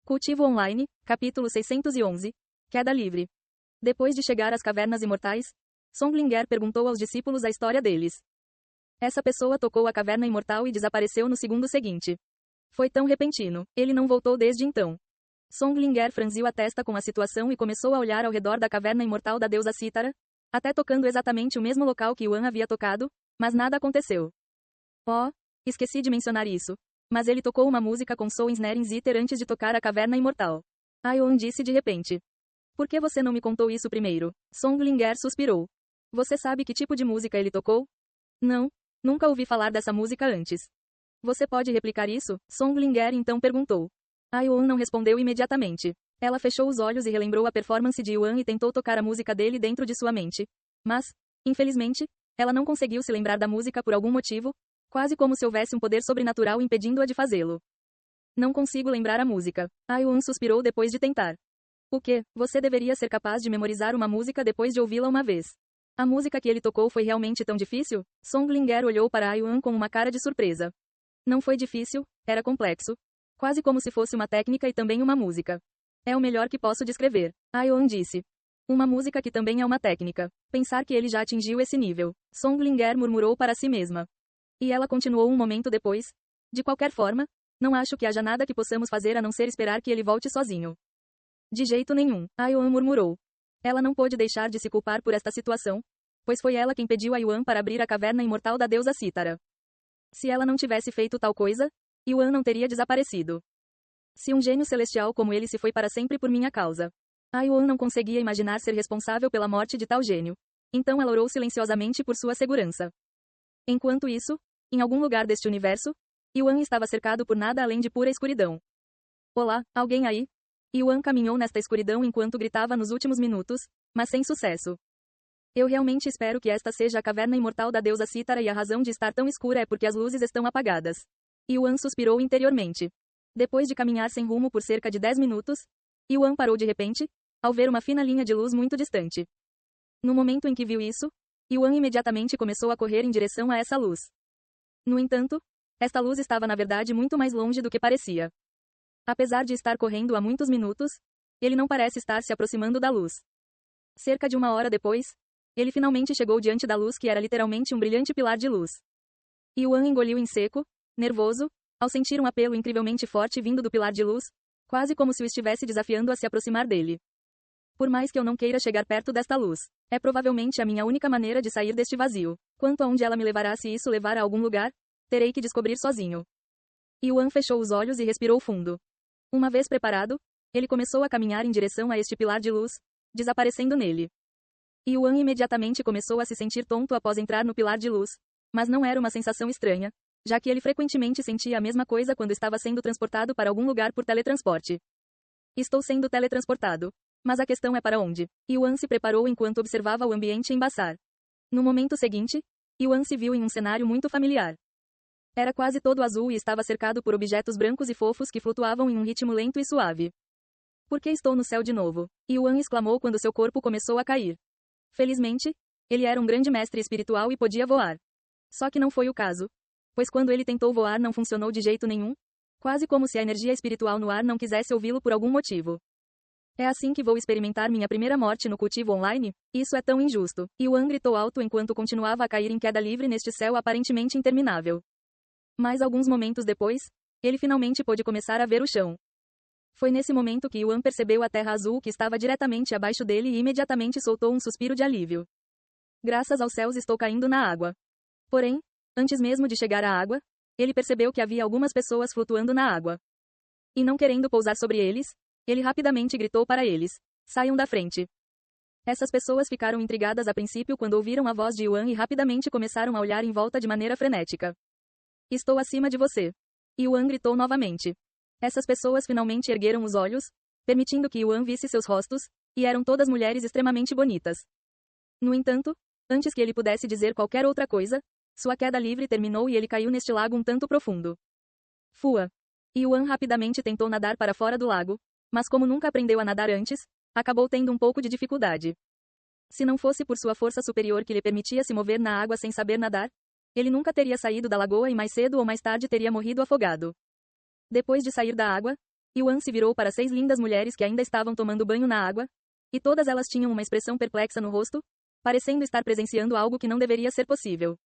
Cultivo Online, capítulo 611. Queda livre. Depois de chegar às cavernas imortais, Songlinger perguntou aos discípulos a história deles. Essa pessoa tocou a caverna imortal e desapareceu no segundo seguinte. Foi tão repentino, ele não voltou desde então. Songlinger franziu a testa com a situação e começou a olhar ao redor da caverna imortal da deusa Cítara, até tocando exatamente o mesmo local que Yuan havia tocado, mas nada aconteceu. Oh, esqueci de mencionar isso. Mas ele tocou uma música com Soul Snare Zither antes de tocar a caverna imortal. Yuan disse de repente. Por que você não me contou isso primeiro? Songlinger suspirou. Você sabe que tipo de música ele tocou? Não, nunca ouvi falar dessa música antes. Você pode replicar isso? Songlinger então perguntou. Yuan não respondeu imediatamente. Ela fechou os olhos e relembrou a performance de Yuan e tentou tocar a música dele dentro de sua mente. Mas, infelizmente, ela não conseguiu se lembrar da música por algum motivo, quase como se houvesse um poder sobrenatural impedindo-a de fazê-lo. Não consigo lembrar a música. Yuan suspirou depois de tentar. O que? Você deveria ser capaz de memorizar uma música depois de ouvi-la uma vez. A música que ele tocou foi realmente tão difícil? Songlinger olhou para Yuan com uma cara de surpresa. Não foi difícil, era complexo. Quase como se fosse uma técnica e também uma música. É o melhor que posso descrever. Yuan disse. Uma música que também é uma técnica. Pensar que ele já atingiu esse nível. Songlinger murmurou para si mesma. E ela continuou um momento depois. De qualquer forma, não acho que haja nada que possamos fazer a não ser esperar que ele volte sozinho. De jeito nenhum, Yuan murmurou. Ela não pôde deixar de se culpar por esta situação, pois foi ela quem pediu a Yuan para abrir a caverna imortal da deusa Cítara. Se ela não tivesse feito tal coisa, Yuan não teria desaparecido. Se um gênio celestial como ele se foi para sempre por minha causa. Yuan não conseguia imaginar ser responsável pela morte de tal gênio. Então ela orou silenciosamente por sua segurança. Enquanto isso, em algum lugar deste universo, Yuan estava cercado por nada além de pura escuridão. Olá, alguém aí? Yuan caminhou nesta escuridão enquanto gritava nos últimos minutos, mas sem sucesso. Eu realmente espero que esta seja a caverna imortal da deusa Cítara e a razão de estar tão escura é porque as luzes estão apagadas. Yuan suspirou interiormente. Depois de caminhar sem rumo por cerca de 10 minutos, Yuan parou de repente, ao ver uma fina linha de luz muito distante. No momento em que viu isso, Yuan imediatamente começou a correr em direção a essa luz. No entanto, esta luz estava na verdade muito mais longe do que parecia. Apesar de estar correndo há muitos minutos, ele não parece estar se aproximando da luz. Cerca de uma hora depois, ele finalmente chegou diante da luz que era literalmente um brilhante pilar de luz. Yuan engoliu em seco, nervoso, ao sentir um apelo incrivelmente forte vindo do pilar de luz, quase como se o estivesse desafiando a se aproximar dele. Por mais que eu não queira chegar perto desta luz, é provavelmente a minha única maneira de sair deste vazio. Quanto a onde ela me levará se isso levar a algum lugar, terei que descobrir sozinho. Yuan fechou os olhos e respirou fundo. Uma vez preparado, ele começou a caminhar em direção a este pilar de luz, desaparecendo nele. Yuan imediatamente começou a se sentir tonto após entrar no pilar de luz, mas não era uma sensação estranha, já que ele frequentemente sentia a mesma coisa quando estava sendo transportado para algum lugar por teletransporte. Estou sendo teletransportado. Mas a questão é para onde? Yuan se preparou enquanto observava o ambiente embaçar. No momento seguinte, Yuan se viu em um cenário muito familiar. Era quase todo azul e estava cercado por objetos brancos e fofos que flutuavam em um ritmo lento e suave. Por que estou no céu de novo? Yuan exclamou quando seu corpo começou a cair. Felizmente, ele era um grande mestre espiritual e podia voar. Só que não foi o caso. Pois quando ele tentou voar não funcionou de jeito nenhum, quase como se a energia espiritual no ar não quisesse ouvi-lo por algum motivo. É assim que vou experimentar minha primeira morte no cultivo online? Isso é tão injusto. Yuan gritou alto enquanto continuava a cair em queda livre neste céu aparentemente interminável. Mas alguns momentos depois, ele finalmente pôde começar a ver o chão. Foi nesse momento que Yuan percebeu a terra azul que estava diretamente abaixo dele e imediatamente soltou um suspiro de alívio. Graças aos céus estou caindo na água. Porém, antes mesmo de chegar à água, ele percebeu que havia algumas pessoas flutuando na água. E não querendo pousar sobre eles, ele rapidamente gritou para eles: saiam da frente. Essas pessoas ficaram intrigadas a princípio quando ouviram a voz de Yuan e rapidamente começaram a olhar em volta de maneira frenética. Estou acima de você. Yuan gritou novamente. Essas pessoas finalmente ergueram os olhos, permitindo que Yuan visse seus rostos, e eram todas mulheres extremamente bonitas. No entanto, antes que ele pudesse dizer qualquer outra coisa, sua queda livre terminou e ele caiu neste lago um tanto profundo. Fua. Yuan rapidamente tentou nadar para fora do lago, mas como nunca aprendeu a nadar antes, acabou tendo um pouco de dificuldade. Se não fosse por sua força superior que lhe permitia se mover na água sem saber nadar, ele nunca teria saído da lagoa e mais cedo ou mais tarde teria morrido afogado. Depois de sair da água, Yuan se virou para 6 lindas mulheres que ainda estavam tomando banho na água, e todas elas tinham uma expressão perplexa no rosto, parecendo estar presenciando algo que não deveria ser possível.